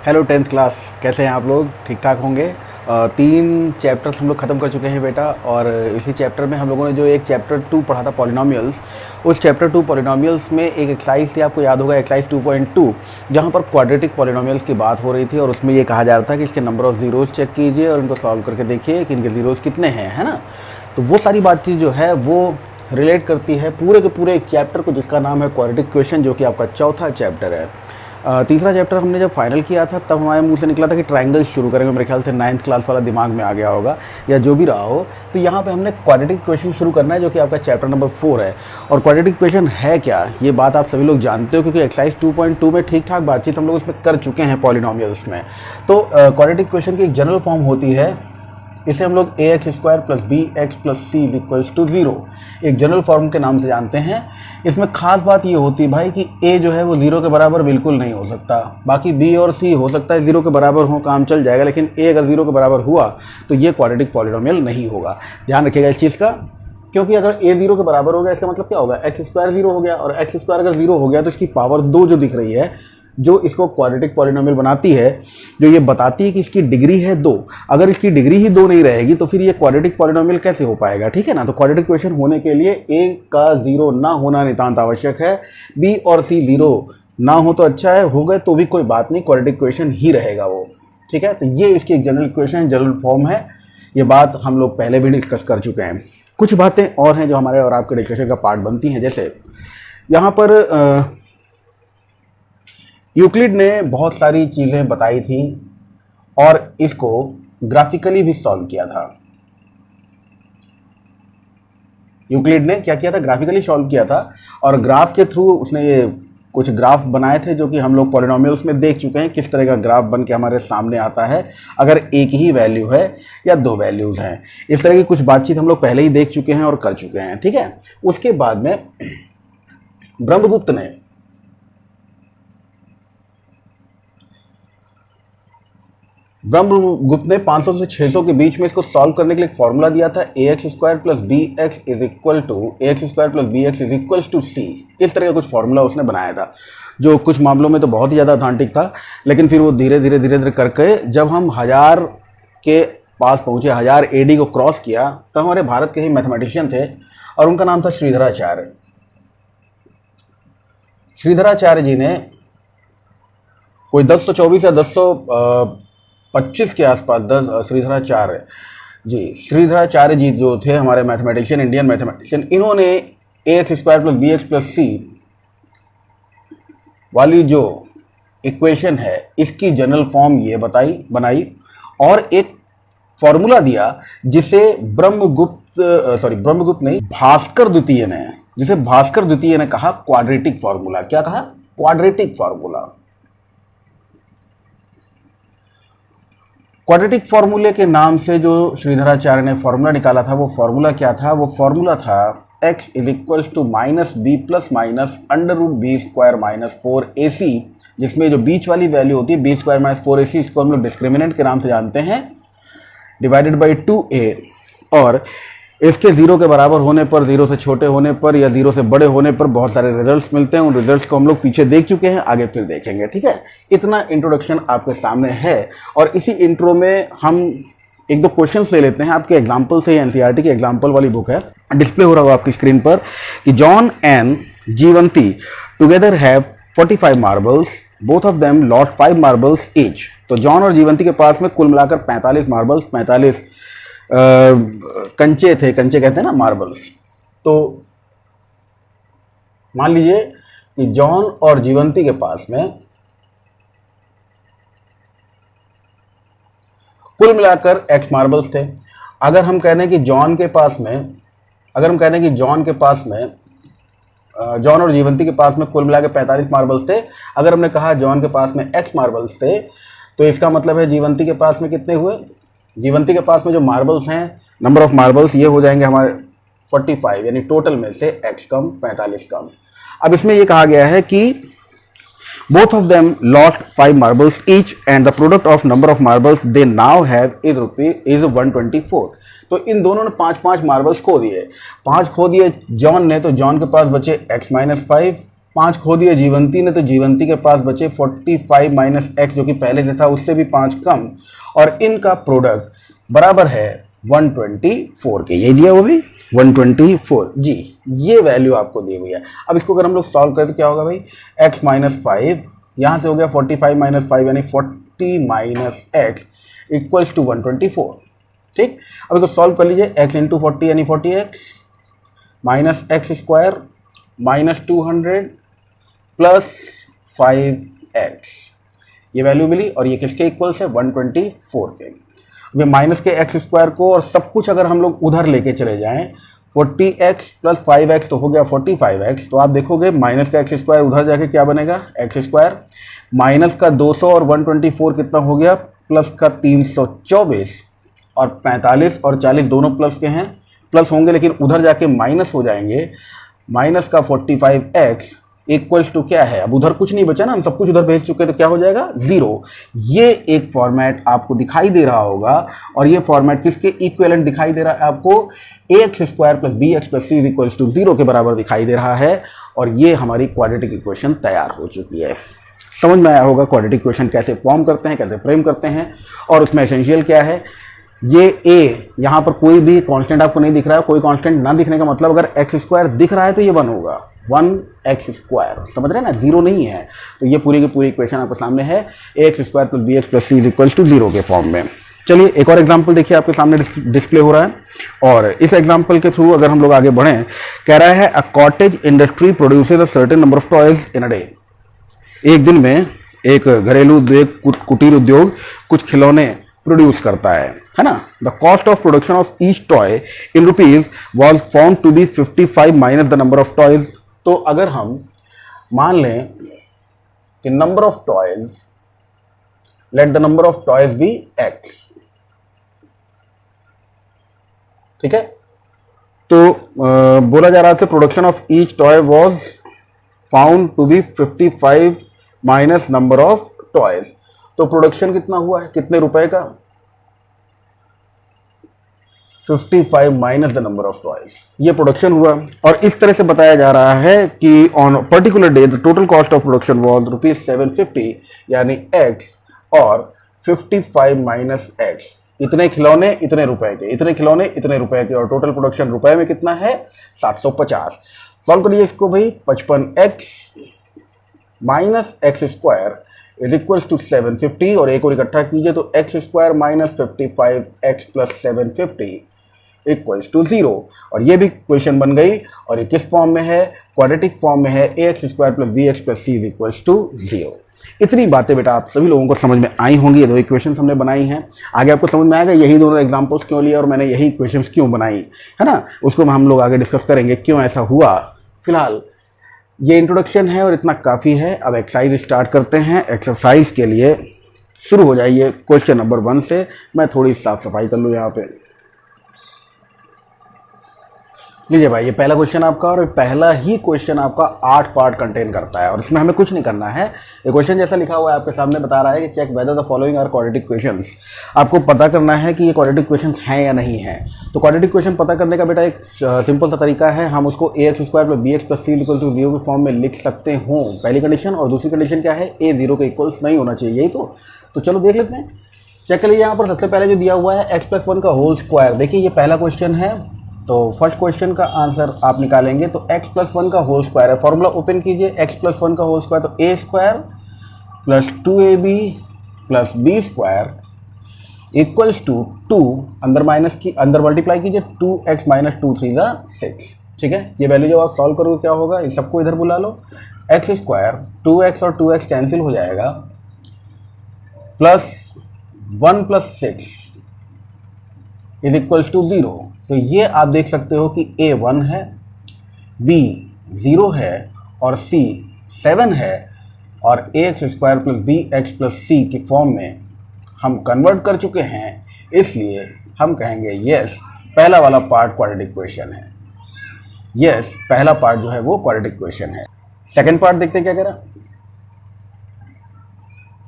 Hello 10th class, कैसे हैं आप लोग? ठीक ठाक होंगे। 3 चैप्टर्स हम लोग ख़त्म कर चुके हैं बेटा। और इसी चैप्टर में हम लोगों ने जो एक चैप्टर 2 पढ़ा था पॉलिनोमियल्स, उस चैप्टर 2 पॉलिनोमियल्स में एक एक्सरसाइज थी, आपको याद होगा एक्सरसाइज 2.2, जहाँ पर क्वाड्रेटिक पॉलिनोमियल्स की बात हो रही थी। और उसमें ये कहा जा रहा था कि इसके नंबर ऑफ़ ज़ीरोज़ चेक कीजिए और इनको सॉल्व करके देखिए कि इनके ज़ीरोज़ कितने हैं, है ना। तो वो सारी बातचीत जो है वो रिलेट करती है पूरे के पूरे एक चैप्टर को, जिसका नाम है क्वाड्रेटिक क्वेश्चन, जो कि आपका चौथा चैप्टर है। तीसरा चैप्टर हमने जब फाइनल किया था तब हमारे मुंह से निकला था कि ट्रायंगल शुरू करेंगे। मेरे ख्याल से 9th क्लास वाला दिमाग में आ गया होगा या जो भी रहा हो। तो यहाँ पे हमने क्वाड्रेटिक क्वेश्चन शुरू करना है, जो कि आपका चैप्टर नंबर 4 है। और क्वाड्रेटिक क्वेश्चन है क्या, ये बात आप सभी लोग जानते हो, क्योंकि एक्सरसाइज 2.2 में ठीक ठाक बातचीत हम लोग इसमें कर चुके हैं पॉलिनोमियल्स में। तो क्वाड्रेटिक क्वेश्चन की एक जनरल फॉर्म होती है, इसे हम लोग ax² + bx + c = 0 एक जनरल फॉर्म के नाम से जानते हैं। इसमें खास बात ये होती है भाई कि a जो है वो 0 के बराबर बिल्कुल नहीं हो सकता। बाकी b और c हो सकता है 0 के बराबर हो, काम चल जाएगा, लेकिन a अगर 0 के बराबर हुआ तो ये क्वाड्रेटिक पॉलिनोमियल नहीं होगा। ध्यान रखिएगा इस चीज़ का, क्योंकि अगर a 0 के बराबर हो गया इसका मतलब क्या होगा, x² 0 हो गया। और x² अगर 0 हो गया तो इसकी पावर 2 जो दिख रही है, जो इसको क्वाड्रेटिक पॉलिनोमियल बनाती है, जो ये बताती है कि इसकी डिग्री है 2। अगर इसकी डिग्री ही 2 नहीं रहेगी तो फिर ये क्वाड्रेटिक पॉलिनोमियल कैसे हो पाएगा, ठीक है ना। तो क्वाड्रेटिक क्वेश्चन होने के लिए a का 0 ना होना नितांत आवश्यक है। b और c 0 ना हो तो अच्छा है, हो गए तो भी कोई बात नहीं, क्वाड्रेटिक क्वेश्चन ही रहेगा वो, ठीक है। तो ये इसकी एक जनरल क्वेश्चन, जनरल फॉर्म है। ये बात हम लोग पहले भी डिस्कस कर चुके हैं। कुछ बातें और हैं जो हमारे और आपके डिस्कशन का पार्ट बनती हैं। जैसे यहाँ पर यूक्लिड ने बहुत सारी चीज़ें बताई थी और इसको ग्राफिकली भी सॉल्व किया था। यूक्लिड ने क्या किया था, ग्राफिकली सॉल्व किया था। और ग्राफ के थ्रू उसने ये कुछ ग्राफ बनाए थे, जो कि हम लोग पॉलिनोमियल्स में देख चुके हैं किस तरह का ग्राफ बन के हमारे सामने आता है अगर एक ही वैल्यू है या 2 वैल्यूज़ हैं। इस तरह की कुछ बातचीत हम लोग पहले ही देख चुके हैं और कर चुके हैं, ठीक है। उसके बाद में ब्रह्मगुप्त ने 500 से 600 के बीच में इसको सॉल्व करने के लिए एक फॉर्मूला दिया था, ax² + bx = c। इस तरह का कुछ फॉर्मूला उसने बनाया था, जो कुछ मामलों में तो बहुत ही ज़्यादा ऑथेंटिक था। लेकिन फिर वो धीरे धीरे करके जब हम 1000 के पास पहुँचे, 1000 AD को क्रॉस किया, तब हमारे भारत के ही मैथमेटिशियन थे और उनका नाम था श्रीधराचार्य। श्रीधराचार्य जी ने कोई 1024 या 1025 के आसपास, श्रीधराचार्य जी जो थे हमारे मैथमेटिशियन, इंडियन मैथमेटिशियन, इन्होंने ax² + bx + c वाली जो इक्वेशन है इसकी जनरल फॉर्म ये बनाई और एक फॉर्मूला दिया, जिसे ब्रह्मगुप्त नहीं, भास्कर द्वितीय ने कहा क्वाड्रेटिक फॉर्मूला। क्या कहा? Quadratic formula. क्वाड्रेटिक फार्मूले के नाम से जो श्रीधराचार्य ने फॉर्मूला निकाला था, वो फॉर्मूला क्या था? वो फॉर्मूला था x = -b ± √b² - 4ac, जिसमें जो बीच वाली वैल्यू होती है b² - 4ac, इसको हम लोग डिस्क्रिमिनेंट के नाम से जानते हैं, डिवाइडेड बाई 2a। और इसके 0 के बराबर होने पर, 0 से छोटे होने पर या 0 से बड़े होने पर बहुत सारे रिजल्ट्स मिलते हैं। उन रिजल्ट्स को हम लोग पीछे देख चुके हैं, आगे फिर देखेंगे, ठीक है। इतना इंट्रोडक्शन आपके सामने है और इसी इंट्रो में हम 1-2 क्वेश्चंस ले लेते हैं आपके एग्जाम्पल से। एनसीईआरटी की एग्जाम्पल वाली बुक है, डिस्प्ले हो रहा होगा आपकी स्क्रीन पर कि John and Jeevanti together have 45 marbles, both of them lost 5 marbles each. तो जॉन और जीवंती के पास में कुल मिलाकर 45 मार्बल्स, 45 कंचे थे, कंचे कहते हैं ना मार्बल्स। तो मान लीजिए कि जॉन और जीवंती के पास में कुल मिलाकर x मार्बल्स थे। अगर हम कह दें कि जॉन और जीवंती के पास में कुल मिलाकर 45 मार्बल्स थे, अगर हमने कहा जॉन के पास में x मार्बल्स थे, तो इसका मतलब है जीवंती के पास में कितने हुए? जीवंती के पास में जो मार्बल्स हैं, नंबर ऑफ मार्बल्स, ये हो जाएंगे हमारे 45, यानी टोटल में से x कम, 45 कम। अब इसमें ये कहा गया है कि both of them lost 5 marbles each and the product of number of marbles they now have is 124। तो इन दोनों ने 5 मार्बल्स खो दिए। 5 खो दिए जॉन ने, तो जॉन के पास बचे x - 5, 5 खो दिए जीवंती ने, तो जीवंती के पास बचे 45 माइनस एक्स जो कि पहले से था उससे भी 5 कम, और इनका प्रोडक्ट बराबर है 124 के। ये दिया वो भी 124 जी, ये वैल्यू आपको दी हुई है। अब इसको अगर हम लोग सॉल्व करें तो क्या होगा भाई, x माइनस 5 यहाँ से हो गया 45 माइनस 5 यानी 40 माइनस एक्स इक्वल्स टू 124। ठीक, अब इसको सॉल्व कर लीजिए, x इंटू 40 यानी 40x minus X square minus 200 plus 5x, ये वैल्यू मिली और ये किसके इक्वल्स है 124 के। अब माइनस के एक्स स्क्वायर को और सब कुछ अगर हम लोग उधर लेके चले जाएं, 40x प्लस 5x तो हो गया 45x, तो आप देखोगे माइनस का एक्स स्क्वायर उधर जाके क्या बनेगा एक्स स्क्वायर, माइनस का 200 और 124 कितना हो गया, प्लस का 324, और 45 और 40 दोनों प्लस के हैं, प्लस होंगे लेकिन उधर जाके माइनस हो जाएंगे, माइनस का 45x इक्वल्स टू क्या है, अब उधर कुछ नहीं बचा ना, हम सब कुछ उधर भेज चुके हैं, तो क्या हो जाएगा 0। ये एक फॉर्मेट आपको दिखाई दे रहा होगा, और ये फॉर्मेट किसके इक्विवेलेंट दिखाई दे रहा है आपको, ax square plus B x plus C equals to 0 के बराबर दिखाई दे रहा है, और ये हमारी क्वाड्रेटिक इक्वेशन तैयार हो चुकी है। समझ में आया होगा क्वाड्रेटिक इक्वेशन कैसे फॉर्म करते हैं, कैसे फ्रेम करते हैं, और उसमें एसेंशियल क्या है। ये a यहाँ पर कोई भी कांस्टेंट आपको नहीं दिख रहा है, कोई कांस्टेंट ना दिखने का मतलब अगर एक्स स्क्वायर दिख रहा है तो ये 1 होगा, 1x स्क्वायर, समझ रहे हैं ना, 0 नहीं है। तो ये पूरी की पूरी इक्वेशन आपके सामने है, ax square plus B x plus C equals to 0 के फॉर्म में। चलिए एक और एग्जांपल देखिए, आपके सामने डिस्प्ले हो रहा है, और इस एग्जांपल के थ्रू अगर हम लोग आगे बढ़ें, कह रहा है a cottage industry produces a certain number of toys in a day. एक दिन में एक घरेलू उद्योग, कुटीर उद्योग कुछ खिलौने प्रोड्यूस करता है ना। The cost of production of each toy in rupees was found to be 55 minus the number of toys. तो अगर हम मान लें कि number of toys, let the number of toys be x, ठीक है, तो बोला जा रहा था production of each toy was found to be 55 minus number of toys. तो प्रोडक्शन कितना हुआ है, कितने रुपए का, 55 minus the number of toys, ये प्रोडक्शन हुआ। और इस तरह से बताया जा रहा है कि on particular day the total cost of production was rupees 750 यानी x, और 55 माइनस x, इतने खिलौने इतने रुपए के, इतने खिलौने इतने रुपए के, और टोटल प्रोडक्शन रुपए में कितना है 750। सॉल्व करिए इसको भाई, 55x minus X square is equal to 750, और एक और इकट्ठा कीजिए तो x square minus 55x plus 750 equals to 0, और ये भी क्वेश्चन बन गई। और ये किस फॉर्म में है, क्वाड्रेटिक फॉर्म में है, ax square plus B x plus C equals to 0। इतनी बातें बेटा आप सभी लोगों को समझ में आई होंगी, ये दो इक्वेशंस हमने बनाई हैं। आगे आपको समझ में आएगा यही दोनों एग्जांपल्स क्यों लिए और मैंने यही इक्वेशंस क्यों बनाई, है ना, उसको हम लोग आगे डिस्कस करेंगे क्यों ऐसा हुआ। फिलहाल ये इंट्रोडक्शन है और इतना काफ़ी है। अब एक्सरसाइज स्टार्ट करते हैं। एक्सरसाइज के लिए शुरू हो जाइए क्वेश्चन नंबर 1 से। मैं थोड़ी साफ सफाई कर लूँ यहाँ पे। लीजिए भाई, ये पहला क्वेश्चन आपका, और पहला ही क्वेश्चन आपका 8 पार्ट कंटेन करता है, और इसमें हमें कुछ नहीं करना है। ये क्वेश्चन जैसा लिखा हुआ है आपके सामने बता रहा है कि check whether the following are quadratic questions. आपको पता करना है कि ये क्वाड्रेटिक क्वेश्चंस हैं या नहीं है। तो क्वाड्रेटिक क्वेश्चन पता करने का बेटा एक सिंपल सा तरीका है, हम उसको ax square plus B x plus C equal to 0 के फॉर्म में लिख सकते हो, पहली कंडीशन। और दूसरी कंडीशन क्या है, a 0 के इक्वल्स नहीं होना चाहिए, यही तो चलो देख लेते हैं। चेक कर लीजिए, यहाँ पर सबसे पहले जो दिया हुआ है x प्लस 1 का होल स्क्वायर। देखिए ये पहला क्वेश्चन है, तो फर्स्ट क्वेश्चन का आंसर आप निकालेंगे तो x प्लस 1 का होल स्क्वायर है। फॉर्मूला ओपन कीजिए, x प्लस 1 का होल स्क्वायर तो a square plus 2ab plus b square equals to 2, अंदर माइनस की अंदर मल्टीप्लाई कीजिए, 2x माइनस 2 3 6। ठीक है, ये वैल्यू जब आप सॉल्व करोगे क्या होगा, इस सबको इधर बुला लो, x स्क्वायर 2x और 2x कैंसिल हो जाएगा, plus 1 plus 6 is equals to 0। तो ये आप देख सकते हो कि a 1 है, b 0 है और c 7 है, और ax square plus B x plus C की फॉर्म में हम कन्वर्ट कर चुके हैं, इसलिए हम कहेंगे यस पहला वाला पार्ट क्वाड्रेटिक इक्वेशन है। यस पहला पार्ट जो है वो क्वाड्रेटिक इक्वेशन है। सेकंड पार्ट देखते हैं क्या कह रहा।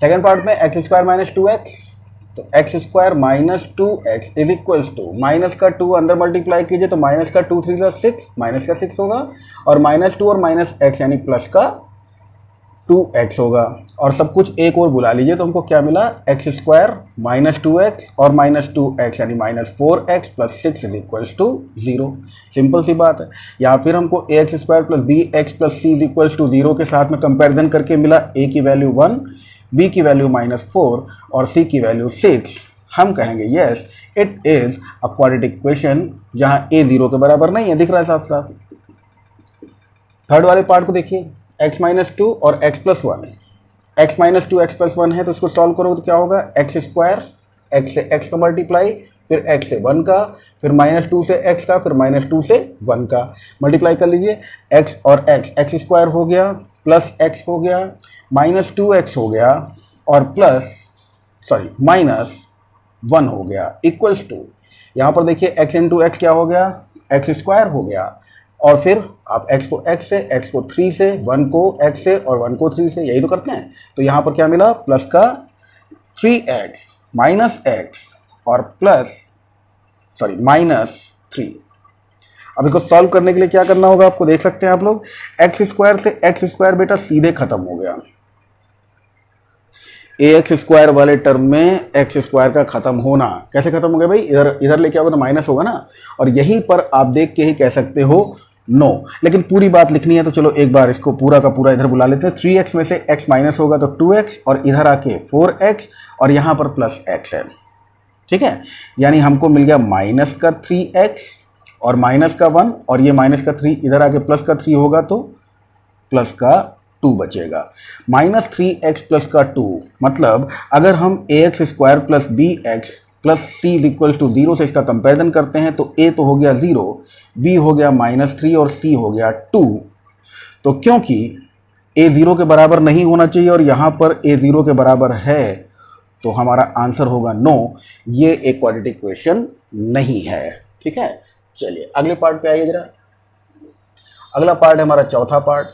सेकंड पार्ट में एक्स स्क्वायर माइनस 2x, तो x square minus 2x is equals to, minus का 2 अंदर मल्टीप्लाई कीजिए तो माइनस का 2 3 6, माइनस का 6 होगा, और माइनस 2 और माइनस x यानी प्लस का 2x होगा, और सब कुछ एक और बुला लीजिए तो हमको क्या मिला, एक्स स्क्वायर माइनस 2x और माइनस 2x यानी minus 4x plus 6 is equals to 0। Simple सी बात है। या फिर हमको A X square plus B x plus C is equals to 0 के साथ में कंपैरिजन करके मिला, a की वैल्यू 1, b की वैल्यू माइनस 4 और c की वैल्यू 6। हम कहेंगे yes it is a quadratic equation जहां a 0 के बराबर नहीं है, दिख रहा है साफ साफ। थर्ड वाले पार्ट को देखिए, x माइनस 2 और x plus 1, x minus 2 x plus 1 है तो इसको सॉल्व करोगे तो क्या होगा, एक्स स्क्वायर, x से x का मल्टीप्लाई, फिर x से 1 का, फिर माइनस 2 से x का, फिर माइनस 2 से 1 का मल्टीप्लाई कर लीजिए, x और x स्क्वायर हो गया प्लस x हो गया, माइनस 2x हो गया और प्लस माइनस 1 हो गया इक्वल्स टू, यहाँ पर देखिए x इंटू एक्स क्या हो गया, एक्स स्क्वायर हो गया, और फिर आप x को x से, x को 3 से, 1 को x से और 1 को 3 से, यही तो करते हैं। तो यहाँ पर क्या मिला, प्लस का 3x माइनस x और प्लस माइनस 3। अब इसको सॉल्व करने के लिए क्या करना होगा, आपको देख सकते हैं आप लोग, एक्स स्क्वायर से एक्स स्क्वायर बेटा सीधे खत्म हो गया, ए एक्स स्क्वायर वाले टर्म में एक्स स्क्वायर का खत्म होना, कैसे खत्म हो गया भाई, इधर लेके आओगे तो माइनस होगा ना, और यहीं पर आप देख के ही कह सकते हो नो। लेकिन पूरी बात लिखनी है तो चलो एक बार इसको पूरा का पूरा इधर बुला लेते हैं। 3x में से x माइनस होगा तो 2x, और इधर आके 4x, और यहाँ पर प्लस x है, ठीक है। यानी हमको मिल गया माइनस का 3x और माइनस का 1, और ये माइनस का 3 इधर आके प्लस का 3 होगा तो प्लस का 2 बचेगा, माइनस 3x प्लस का 2। मतलब अगर हम A X square plus B x plus C is equal to 0 से इसका कंपैरिजन करते हैं तो a तो हो गया 0, b हो गया माइनस 3 और c हो गया 2। तो क्योंकि a 0 के बराबर नहीं होना चाहिए और यहाँ पर a 0 के बराबर है तो हमारा आंसर होगा नो, ये एक क्वाड्रेटिक इक्वेशन नहीं है, ठीक है। चलिए अगले पार्ट पे आइए जरा। अगला पार्ट है हमारा चौथा पार्ट।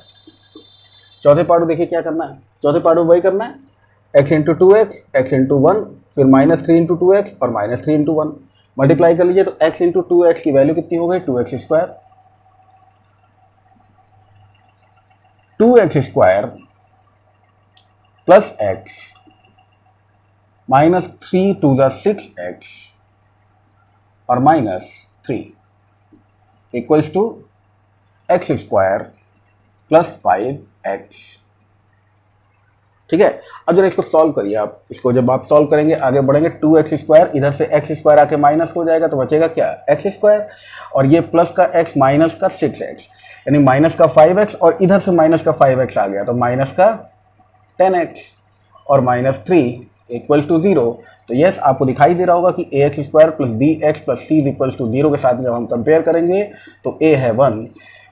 चौथे पार्ट में देखिए क्या करना है, चौथे पार्ट में वही करना है, x into 2x, x into 1, फिर माइनस 3 इंटू 2x और माइनस 3 इंटू 1 मल्टीप्लाई कर लीजिए तो x इंटू 2x की वैल्यू कितनी हो गई, 2x square, 2x square plus x minus 3 to the 6x और minus 3 equals to x square plus 5x, ठीक है। अब जरा इसको सॉल्व करिए आप, इसको जब आप सॉल्व करेंगे आगे बढ़ेंगे, 2x स्क्वायर इधर से x स्क्वायर आके माइनस हो जाएगा तो बचेगा क्या, x स्क्वायर, और ये प्लस का x माइनस का 6x यानी माइनस का 5x, और इधर से माइनस का 5x आ गया तो माइनस का 10x और माइनस 3 इक्वल टू 0। तो यस आपको दिखाई दे रहा होगा कि A X square plus B x plus C equal to 0 के साथ जब हम कंपेयर करेंगे तो a है 1,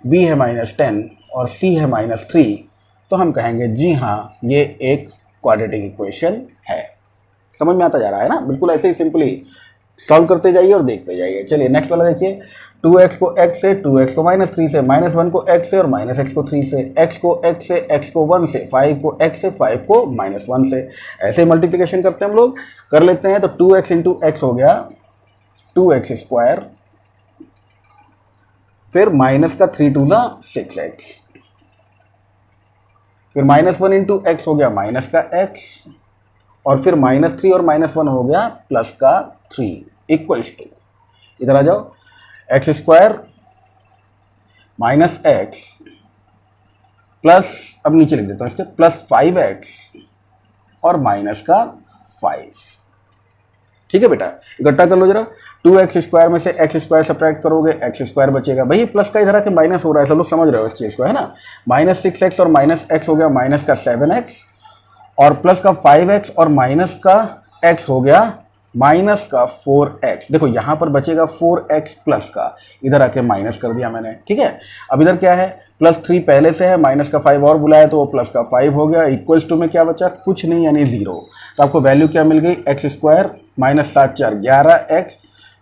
b है माइनस 10 और c है माइनस 3, तो हम कहेंगे जी हाँ ये एक क्वाड्रेटिक इक्वेशन है। समझ में आता जा रहा है ना, बिल्कुल ऐसे ही सिंपली सॉल्व करते जाइए और देखते जाइए। चलिए नेक्स्ट वाला देखिए, 2x को x से, 2x को माइनस 3 से, माइनस 1 को x से और माइनस x को 3 से, x को x से, x को 1 से, 5 को x से, 5 को माइनस 1 से, ऐसे मल्टीप्लिकेशन करते हैं हम लोग, कर लेते हैं। तो 2x इंटू एक्स हो गया 2x स्क्वायर, फिर माइनस का 3 टू द 6x, फिर माइनस 1 इंटू एक्स हो गया माइनस का x, और फिर माइनस 3 और माइनस 1 हो गया प्लस का 3 इक्वल्स टू, इधर आ जाओ, x square minus x plus, अब नीचे लिख देता हूँ इसके, प्लस 5x और माइनस का 5, ठीक है बेटा। इकट्ठा कर लो जरा, 2x स्क्वायर में से x स्क्वायर सब्ट्रैक्ट करोगे x स्क्वायर बचेगा, भाई प्लस का इधर आके माइनस हो रहा है, सब लोग समझ रहे हो इस चीज़ को, है ना। माइनस 6x और माइनस x हो गया माइनस का 7x, और प्लस का 5x और माइनस का x हो गया माइनस का 4x। देखो यहाँ पर बचेगा 4x प्लस का, इधर आके माइनस कर दिया मैंने, ठीक है। अब इधर क्या है, प्लस 3 पहले से है, माइनस का 5 और बुलाया तो वो प्लस का 5 हो गया, इक्वल्स टू में क्या बचा, कुछ नहीं यानी 0। तो आपको वैल्यू क्या मिल गई, x square minus 7 4 11x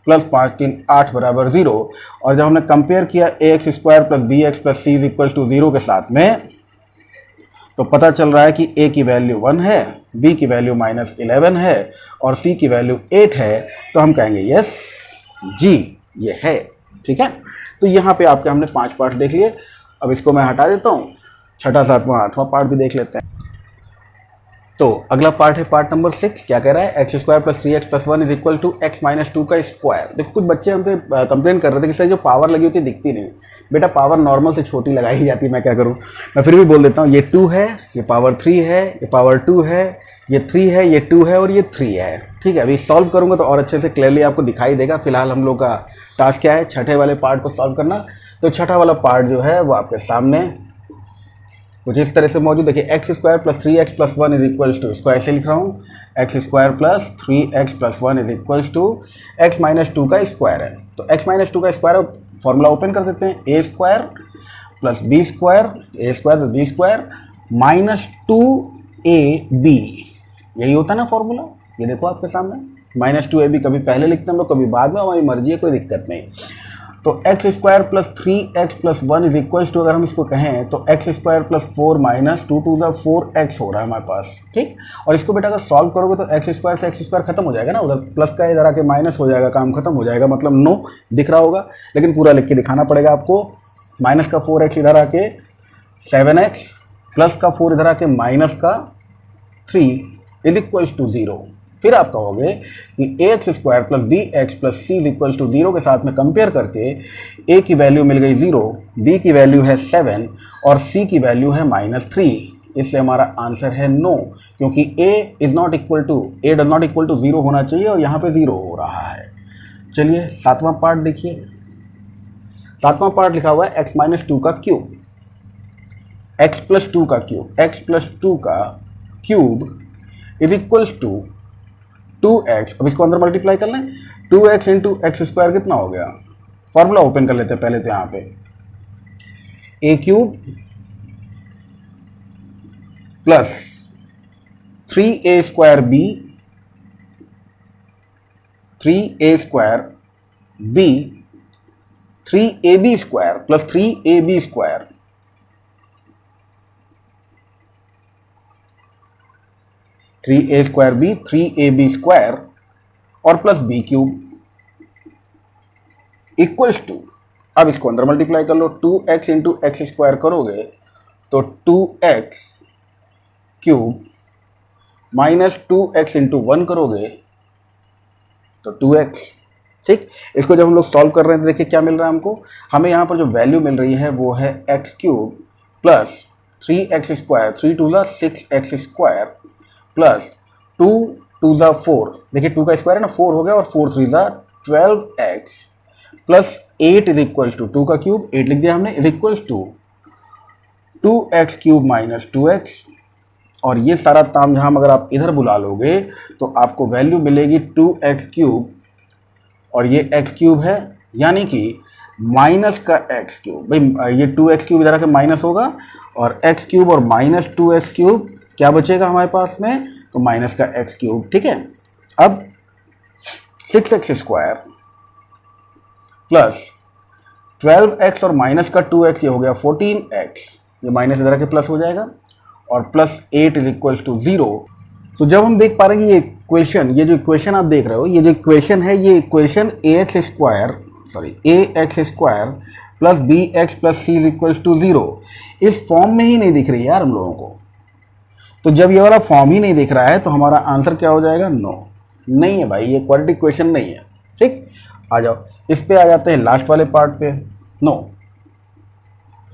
plus 5 3 8 बराबर 0। और जब हमने कंपेयर किया A X square plus B x plus C equals to 0 के साथ में, तो पता चल रहा है कि a की वैल्यू 1 है, b की वैल्यू -11 है और c की वैल्यू 8 है। तो हम कहेंगे यस जी ये है। ठीक है, तो यहाँ पे आपके हमने 5 पार्ट देख लिए। अब इसको मैं हटा देता हूँ, छठा सातवां आठवां पार्ट भी देख लेते हैं। तो अगला पार्ट है पार्ट नंबर 6। क्या कह रहा है, x² + 3x + 1 is equal to x - 2 का स्क्वायर। देखो कुछ बच्चे हमसे कंप्लेन कर रहे थे कि सर जो पावर लगी होती है दिखती नहीं। बेटा पावर नॉर्मल से छोटी लगाई ही जाती है, मैं क्या करूँ। मैं फिर भी बोल देता हूँ, ये 2 है, ये पावर 3 है, ये पावर 2 है, ये 3 है, ये 2 है और ये 3 है। ठीक है, अभी सॉल्व करूँगा तो और अच्छे से क्लियरली आपको दिखाई देगा। फिलहाल हम लोग का टास्क क्या है, छठे वाले पार्ट को सॉल्व करना। तो छठा वाला पार्ट जो है वो आपके सामने कुछ इस तरह से मौजूद। देखिए x² + 3x + 1 is equal to, इसको ऐसे लिख रहा हूँ, x² + 3x + 1 is equal to x - 2 का स्क्वायर है। तो x - 2 का स्क्वायर, फॉर्मूला ओपन कर देते हैं, a² + b² -2ab, यही होता है ना फॉर्मूला। ये देखो आपके सामने, -2ab कभी पहले लिखते हैं हम लोग, कभी बाद में, हमारी मर्जी है, कोई दिक्कत नहीं। तो x² + 3x + 1 is equal to, अगर हम इसको कहें तो x² + 4 - 2 टू द 4x हो रहा है हमारे पास। ठीक, और इसको बेटा अगर सॉल्व करोगे तो x² से x² खत्म हो जाएगा ना, उधर प्लस का इधर आके माइनस हो जाएगा, काम खत्म हो जाएगा, मतलब नो दिख रहा होगा, लेकिन पूरा लिख के दिखाना पड़ेगा आपको। माइनस का 4x इधर आके 7x, प्लस का 4 इधर आके माइनस का 3 इज इक्वल टू 0। फिर आप कहोगे कि ax² + bx + c is equal to 0 के साथ में कंपेयर करके a की वैल्यू मिल गई 0, b की वैल्यू है 7 और c की वैल्यू है -3। इससे हमारा आंसर है नो, क्योंकि a does not equal to 0 होना चाहिए और यहाँ पे 0 हो रहा है। चलिए सातवां पार्ट देखिए। सातवां पार्ट लिखा हुआ है x - 2 का क्यूब, x + 2 का क्यूब, x + 2 का cube is equal to 2x। अब इसको अंदर मल्टीप्लाई कर लें, 2x × x² कितना हो गया। फॉर्मूला ओपन कर लेते हैं पहले तो यहाँ पे, a³ + 3a² b 3ab² + 3ab² 3a² b 3ab² और प्लस b³ इक्वल्स टू, अब इसको अंदर मल्टीप्लाई कर लो, 2x × x² करोगे तो 2x³ -2x × 1 करोगे तो 2x। ठीक, इसको जब हम लोग सॉल्व कर रहे हैं तो देखिए क्या मिल रहा है हमको। हमें यहाँ पर जो वैल्यू मिल रही है वो है x³ + 3x², 3 × 2 = 6x² प्लस 2 × 2 = 4, देखिए 2 का स्क्वायर है ना, 4 हो गया, और 4 × 3 = 12x plus 8 is equal to 2 का क्यूब, 8 लिख दिया हमने, is equal to 2x³ - 2x। और ये सारा ताम झाम अगर आप इधर बुला लोगे तो आपको वैल्यू मिलेगी 2x³ और ये x³ है, यानी कि माइनस का x³। भाई ये 2x³ इधर आके माइनस होगा और x³ और -2x³ क्या बचेगा हमारे पास में, तो माइनस का x³। ठीक है, अब 6x² प्लस 12x और माइनस का 2x, ये हो गया 14x, ये माइनस इधर आके प्लस हो जाएगा, और प्लस 8 इज इक्वल टू 0। तो जब हम देख पा रहे हैं कि ये इक्वेशन, ये जो इक्वेशन आप देख रहे हो, ये जो इक्वेशन है, ये equation ax² plus bx plus c is equal to 0 इस फॉर्म में ही नहीं दिख रही है यार हम लोगों को। तो जब ये वाला फॉर्म ही नहीं दिख रहा है तो हमारा आंसर क्या हो जाएगा, नो। नहीं है भाई, ये क्वाड्रेटिक इक्वेशन नहीं है। ठीक, आ जाओ इस पे आ जाते हैं लास्ट वाले पार्ट पे। नो,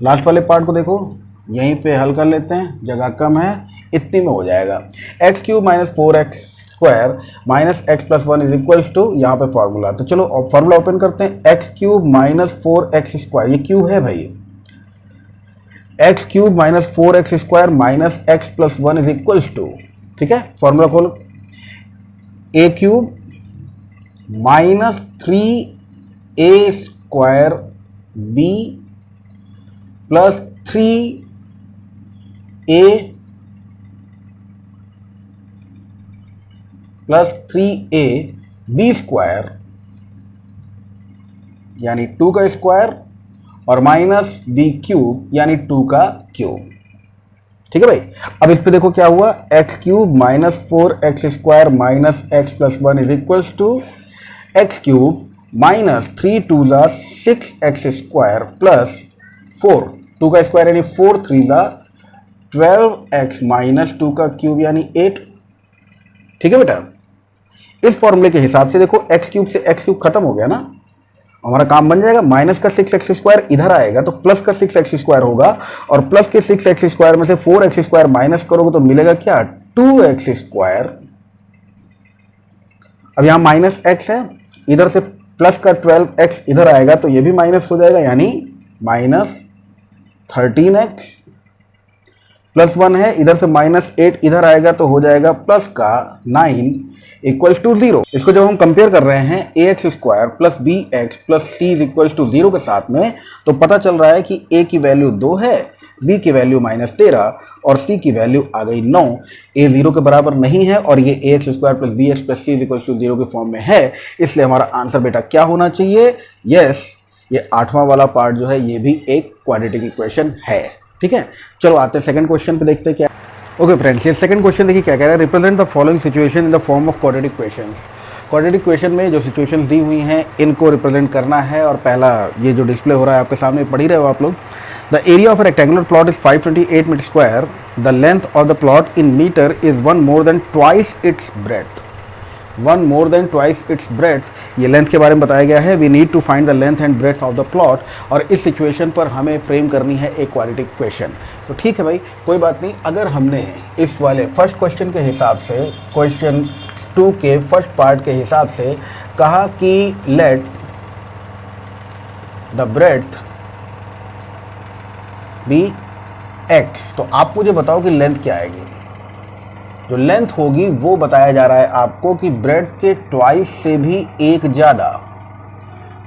लास्ट वाले पार्ट को देखो, यहीं पे हल कर लेते हैं, जगह कम है, इतनी में हो जाएगा। x³ - 4x² - x + 1 is equal to, यहाँ पे फॉर्मूला, तो चलो फॉर्मूला ओपन करते हैं, x³ - 4x², ये क्यूब है भाई, x³ - 4x² - x + 1 is equal to, ठीक है, फॉर्मूला खोलो, a³ - 3a² b plus 3a plus 3ab² यानी 2 का स्क्वायर और माइनस b³ यानी 2 का क्यूब। ठीक है भाई। अब इस पे देखो क्या हुआ, x cube minus 4x² minus x plus 1 is equals to x cube minus 3 2 ज़ा 6x² प्लस 4, 2 का स्क्वायर यानी 4 3 ज़ा 12x माइनस 2 का क्यूब यानी 8। ठीक है बेटा, इस फॉर्मूले के हिसाब से देखो एक्स क्यूब से एक्स क्यूब खत्म हो गया ना, हमारा काम बन जाएगा। माइनस का 6x² इधर आएगा तो प्लस का 6x² होगा, और प्लस के 6x² में से 4x² माइनस करोगे तो मिलेगा क्या, 2x²। अब यहां माइनस x है, इधर से प्लस का 12x इधर आएगा तो ये भी माइनस हो जाएगा, यानी माइनस 13x प्लस 1 है, इधर से माइनस 8 इधर आएगा तो हो जाएगा प्लस का 9 इक्वल्स टू 0। इसको जब हम कंपेयर कर रहे हैं ax² plus bx plus c is equals to 0 के साथ में, तो पता चल रहा है कि a की वैल्यू 2 है, b की वैल्यू -13 और c की वैल्यू आ गई 9। a 0 के बराबर नहीं है और ये ax² plus bx plus c is equals to 0 के फॉर्म में है, इसलिए हमारा आंसर बेटा क्या होना चाहिए, यस, ये 8वां वाला पार्ट जो है ये भी एक क्वाड्रेटिक इक्वेशन है। ठीक है, चलो आते हैं सेकंड क्वेश्चन पे, देखते हैं क्या। ओके फ्रेंड्स, ये सेकंड क्वेश्चन देखिए क्या कह रहा है, represent the following situation in the form of quadratic equations. Quadratic equation में जो सिचुएशंस दी हुई हैं इनको रिप्रेजेंट करना है, और पहला ये जो डिस्प्ले हो रहा है आपके सामने पढ़ ही रहे हो आप लोग। The area of a rectangular plot is 528 meter square, the length of the plot in meter is 1 more than twice its breadth, 1 more than twice its breadth। ये लेंथ के बारे में बताया गया है। We need to find the length and breadth of the plot, और इस situation पर हमें फ्रेम करनी है एक क्वाड्रेटिक इक्वेशन। तो ठीक है भाई, कोई बात नहीं। अगर हमने इस वाले फर्स्ट क्वेश्चन के हिसाब से, क्वेश्चन 2 के फर्स्ट पार्ट के हिसाब से कहा कि let the breadth be x, तो आप मुझे बताओ कि लेंथ क्या आएगी। जो लेंथ होगी वो बताया जा रहा है आपको कि ब्रेड्थ के ट्वाइस से भी एक ज़्यादा।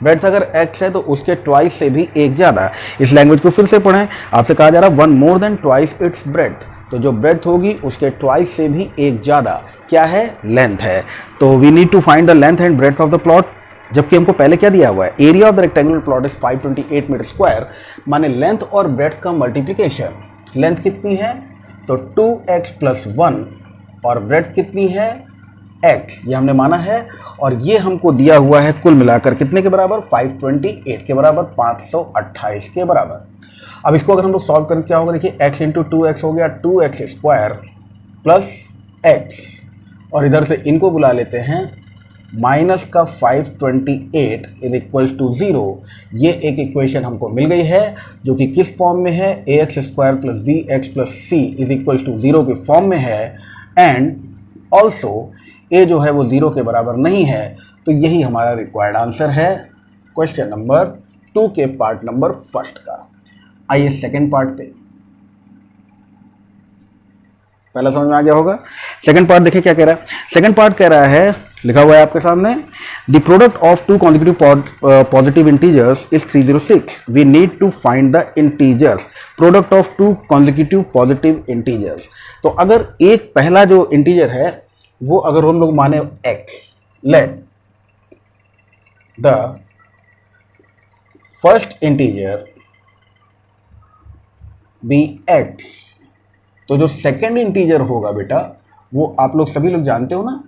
ब्रेड्थ अगर x है तो उसके ट्वाइस से भी एक ज़्यादा। इस लैंग्वेज को फिर से पढ़ें, आपसे कहा जा रहा है 1 more than twice its breadth, तो जो ब्रेड्थ होगी उसके ट्वाइस से भी एक ज़्यादा क्या है, लेंथ है। तो we need to find the length and breadth of the plot, जबकि हमको पहले क्या दिया हुआ है, area of the rectangular plot is 528 meter square, माने लेंथ और ब्रेड्थ का मल्टीप्लिकेशन। लेंथ कितनी है, तो 2x प्लस 1, और ब्रेड्थ कितनी है, x, ये हमने माना है, और ये हमको दिया हुआ है कुल मिलाकर कितने के बराबर, 528 के बराबर, 528 के बराबर। अब इसको अगर हम लोग सॉल्व करें क्या होगा, देखिए x इंटू 2x हो गया 2x² प्लस x, और इधर से इनको बुला लेते हैं, माइनस का 528 इज इक्वल्स टू 0। ये एक इक्वेशन हमको मिल गई है जो कि किस फॉर्म में है, ax² plus bx plus c is equals to 0 के फॉर्म में है, एंड ऑल्सो a जो है वो 0 के बराबर नहीं है। तो यही हमारा रिक्वायर्ड आंसर है क्वेश्चन नंबर 2 के पार्ट नंबर फर्स्ट का। आइए सेकंड पार्ट पे, पहला समझ में आ गया होगा। सेकंड पार्ट देखिए क्या कह रहा है। सेकंड पार्ट कह रहा है, लिखा हुआ है आपके सामने, the product of 2 consecutive positive integers is 306, we need to find the integers. Product of 2 consecutive positive integers, तो अगर एक पहला जो इंटीजर है वो अगर हम लोग माने x, let the first integer be x, तो जो सेकेंड इंटीजर होगा बेटा वो आप लोग सभी लोग जानते हो ना,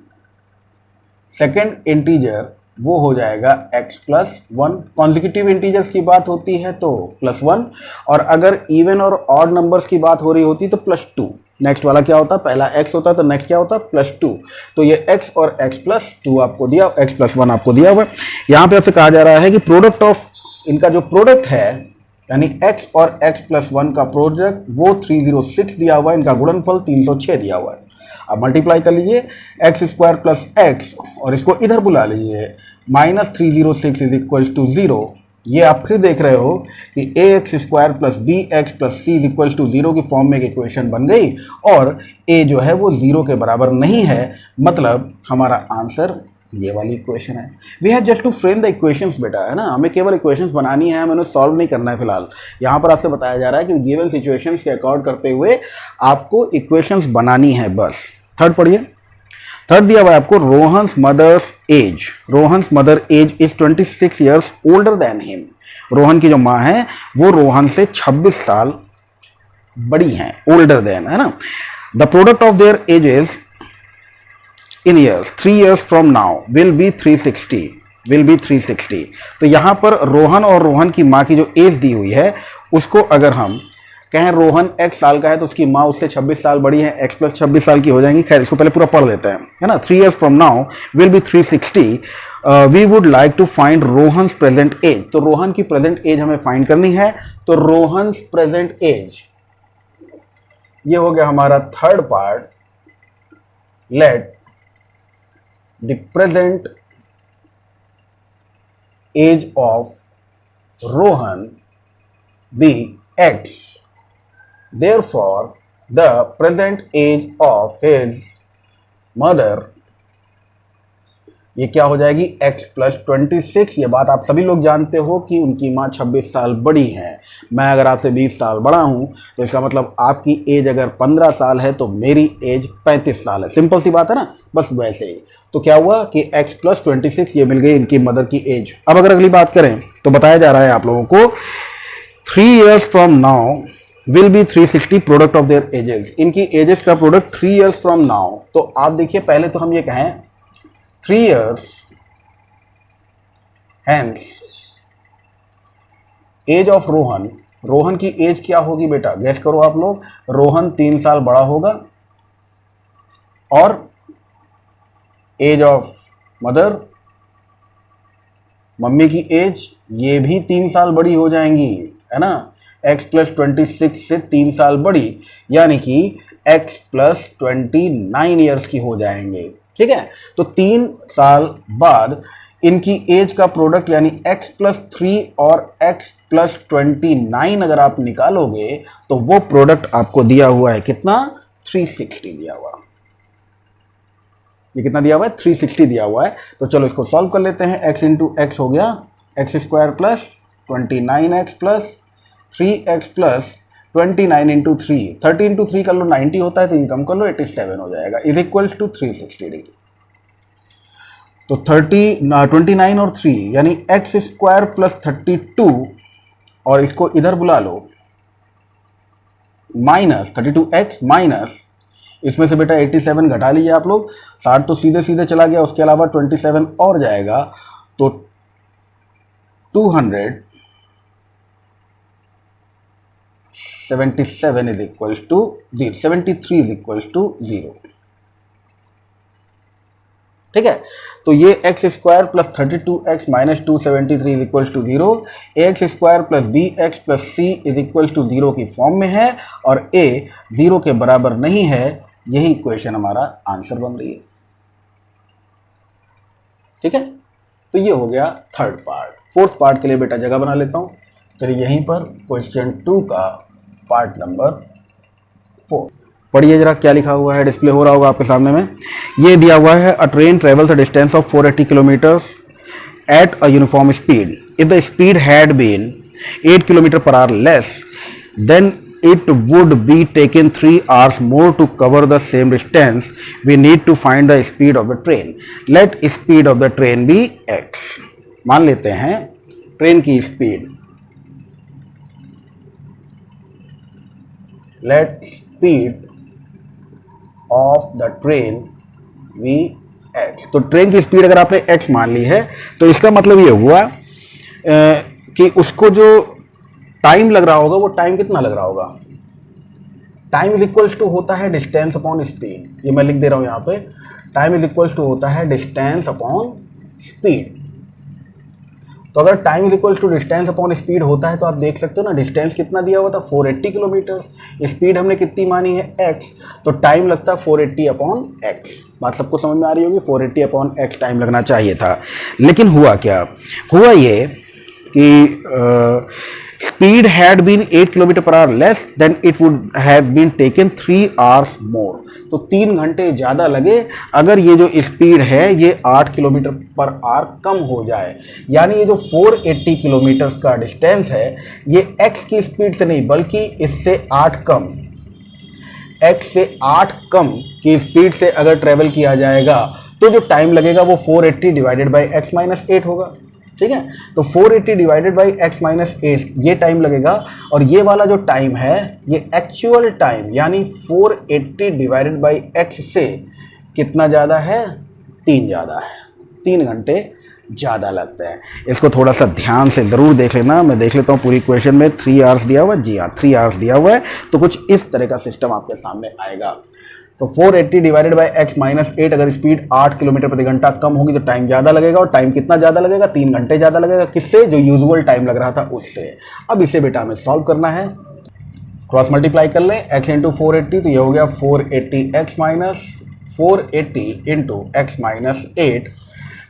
सेकेंड इंटीजर वो हो जाएगा x प्लस 1। कॉन्जिक्यूटिव इंटीजर्स की बात होती है तो +1, और अगर इवन और ऑड नंबर्स की बात हो रही होती तो +2। नेक्स्ट वाला क्या होता है, पहला x होता है तो नेक्स्ट क्या होता है, +2। तो ये x और x प्लस 2 आपको दिया, x प्लस 1 आपको दिया हुआ है। यहाँ पे आपसे कहा जा रहा है कि प्रोडक्ट ऑफ, इनका जो प्रोडक्ट है यानी x और x प्लस 1 का प्रोडक्ट वो 306 दिया हुआ है, इनका गुणनफल 306 दिया हुआ है। अब मल्टीप्लाई कर लीजिए x² प्लस x, और इसको इधर बुला लीजिए, -306 इज इक्वल्स टू 0। ये आप फिर देख रहे हो कि ax² plus bx plus c is equals to 0 की फॉर्म में एक इक्वेशन बन गई, और a जो है वो 0 के बराबर नहीं है, मतलब हमारा आंसर ये वाली इक्वेशन है। We have just to frame the equations बेटा, है ना, हमें केवल इक्वेशंस बनानी है, हमें उन्हें सॉल्व नहीं करना है फिलहाल। यहाँ पर आपसे बताया जा रहा है कि गिवन सिचुएशंस के अकॉर्ड करते हुए आपको इक्वेशंस बनानी है बस। थर्ड पढ़िए। थर्ड दिया हुआ है आपको, Rohan's mother's age, Rohan's mother age is 26 years older than him. Rohan की जो माँ है वो रोहन से 26 साल बड़ी हैं, ओल्डर देन, है ना। The product of their edges in years 3 years from now will be 360। तो यहां पर रोहन और रोहन की माँ की जो एज दी हुई है उसको अगर हम कहें रोहन x साल का है तो उसकी माँ उससे 26 साल बड़ी है, x + 26 साल की हो जाएंगी। खैर इसको पहले पूरा पढ़ लेते हैं, है ना। 3 years from now will be 360। We would like to find Rohan present age. तो रोहन की प्रेजेंट एज हमें फाइंड करनी है। तो रोहन प्रेजेंट एज, ये हो गया हमारा third part. Let the present age of Rohan be x, therefore the present age of his mother, ये क्या हो जाएगी x + 26। ये बात आप सभी लोग जानते हो कि उनकी माँ 26 साल बड़ी है। मैं अगर आपसे 20 साल बड़ा हूं तो इसका मतलब आपकी एज अगर 15 साल है तो मेरी एज 35 साल है। सिंपल सी बात है ना, बस वैसे ही। तो क्या हुआ कि x + 26 ये मिल गई इनकी मदर की एज। अब अगर अगली बात करें तो बताया जा रहा है आप लोगों को 3 years from now will be 360 product of their edges. इनकी एजेस का प्रोडक्ट 3 years फ्रॉम नाउ। तो आप देखिए पहले तो हम ये कहें 3 years hence age of Rohan. Rohan की एज क्या होगी बेटा, गैस करो आप लोग। रोहन 3 साल बड़ा होगा और एज ऑफ मदर, मम्मी की एज ये भी 3 साल बड़ी हो जाएंगी, है ना। x + 26 से 3 साल बड़ी, यानी कि x + 29 ईयर्स की हो जाएंगे। ठीक है, तो 3 साल बाद इनकी एज का प्रोडक्ट यानी x + 3 और x + 29 अगर आप निकालोगे तो वो प्रोडक्ट आपको दिया हुआ है कितना, 360 दिया हुआ। ये कितना दिया हुआ है, 360 दिया हुआ है। तो चलो इसको सॉल्व कर लेते हैं। x × x हो गया x² + 29x + 3x + 29 × 3, 30 × 3 कर लो 90 होता है, तो इनकम कर लो 87 हो जाएगा, = 360 डिग्री। तो 29 और 3 यानी x² + 32, और इसको इधर बुला लो -32x माइनस, इसमें से बेटा 87 घटा लीजिए आप लोग। 60 तो सीधे सीधे चला गया, उसके अलावा 27 और जाएगा, तो 277 = 73 = 0। ठीक है, तो ये x² + 32x - 273 = 0, ax² + bx + c = 0 की फॉर्म में है, और a 0 के बराबर नहीं है। यही इक्वेशन हमारा आंसर बन रही है। ठीक है, तो ये हो गया थर्ड पार्ट। फोर्थ पार्ट के लिए बेटा जगह बना लेता हूं। तो यहीं पर क्वेश्चन 2 का पार्ट नंबर 4 पढ़िए जरा, क्या लिखा हुआ है, डिस्प्ले हो रहा होगा आपके सामने में। ये दिया हुआ है a train travels a distance of 480 kilometers at a uniform speed. If the speed had been 8 km/h less, then it would be taken 3 hours more to cover the same distance. We need to find the speed of the train. Let speed of the train be x. मान लेते हैं train की speed, let speed of the train be x. तो train की speed अगर आपने x मान ली है तो इसका मतलब ये हुआ कि उसको जो टाइम लग रहा होगा वो टाइम कितना लग रहा होगा, टाइम = होता है डिस्टेंस अपॉन स्पीड। ये मैं लिख दे रहा हूं यहां पे, टाइम = होता है डिस्टेंस अपॉन स्पीड। तो अगर टाइम = डिस्टेंस अपॉन स्पीड होता है तो आप देख सकते हो ना, डिस्टेंस कितना दिया हुआ था 480 किलोमीटर, स्पीड हमने कितनी मानी है x, तो टाइम लगता 480/x। बात सबको समझ में आ रही होगी, 480/x टाइम लगना चाहिए था। लेकिन हुआ क्या, हुआ ये कि speed had been 8 km/h less, then it would have been taken 3 hours more. तो 3 घंटे ज़्यादा लगे अगर ये जो स्पीड है ये 8 km/h कम हो जाए। यानी ये जो 480 किलोमीटर का डिस्टेंस है ये x की स्पीड से नहीं बल्कि इससे 8 कम, x से 8 कम की स्पीड से अगर ट्रेवल किया जाएगा तो जो टाइम लगेगा वो 480 / x - 8 होगा। ठीक है। तो 480 डिवाइडेड बाई x माइनस 8 ये टाइम लगेगा, और ये वाला जो टाइम है ये एक्चुअल टाइम यानी 480 डिवाइडेड बाई x से कितना ज़्यादा है, 3 ज़्यादा है, 3 घंटे ज़्यादा लगते हैं। इसको थोड़ा सा ध्यान से ज़रूर देख लेना। मैं देख लेता हूँ पूरी क्वेश्चन में 3 आवर्स दिया हुआ है, जी हाँ 3 आवर्स दिया हुआ है। तो कुछ इस तरह का सिस्टम आपके सामने आएगा। तो 480 डिवाइडेड बाई x माइनस 8, अगर स्पीड 8 किलोमीटर प्रति घंटा कम होगी तो टाइम ज़्यादा लगेगा, और टाइम कितना ज़्यादा लगेगा, 3 घंटे ज़्यादा लगेगा। किससे, जो यूजुअल टाइम लग रहा था उससे। अब इसे बेटा हमें सॉल्व करना है। क्रॉस मल्टीप्लाई कर लें, x इंटू 480, तो ये हो गया 480x minus 480 into X minus 8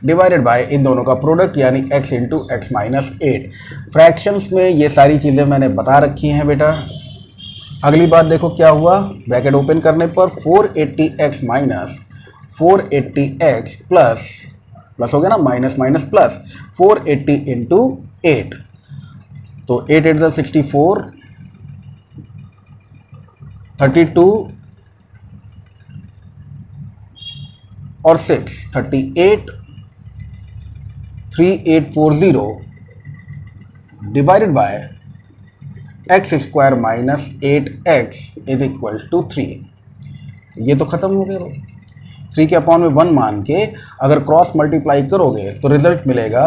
divided by इन दोनों का प्रोडक्ट यानी x into X minus 8। Fractions में ये सारी चीज़ें मैंने बता रखी हैं बेटा। अगली बात देखो क्या हुआ, ब्रैकेट ओपन करने पर 480x minus 480x plus plus हो गया ना, माइनस माइनस प्लस 480 इंटू 8, तो 8 8 64, 32 और 6 38, 3840 divided by x square minus 8x is equals to 3। ये तो खत्म हो गया भाई। 3 के अपॉन में 1 मान के अगर क्रॉस मल्टीप्लाई करोगे तो रिजल्ट मिलेगा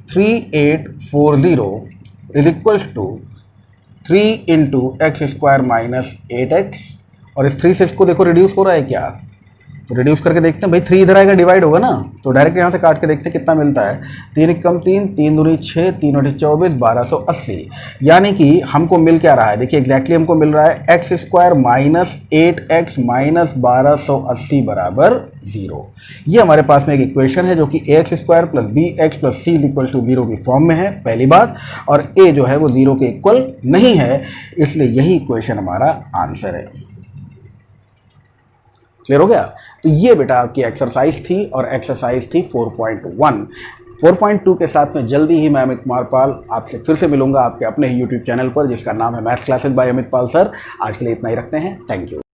3840 is equals to 3 into x square minus 8x, और इस 3 से इसको देखो रिड्यूस हो रहा है क्या, तो रिड्यूस करके देखते हैं भाई, 3 इधर आएगा डिवाइड होगा ना, तो डायरेक्ट यहाँ से काट के देखते हैं कितना मिलता है। 3 कम 3, 3 दूनी 6, 3 और 24, 1280। यानी कि हमको मिल क्या रहा है, देखिए एग्जैक्टली हमको मिल रहा है x square minus 8x minus 1280 बराबर 0। ये हमारे पास में एक इक्वेशन है जो कि ax square plus B x plus C is equal to 0 की फॉर्म में है, पहली बात, और a जो है वो 0 के इक्वल नहीं है, इसलिए यही इक्वेशन हमारा आंसर है। क्लियर हो गया। तो ये बेटा आपकी एक्सरसाइज थी, और एक्सरसाइज थी 4.1। 4.2 के साथ में जल्दी ही मैं अमित कुमार पाल आपसे फिर से मिलूंगा आपके अपने ही यूट्यूब चैनल पर, जिसका नाम है मैथ्स क्लासेस बाय अमित पाल सर। आज के लिए इतना ही रखते हैं, थैंक यू।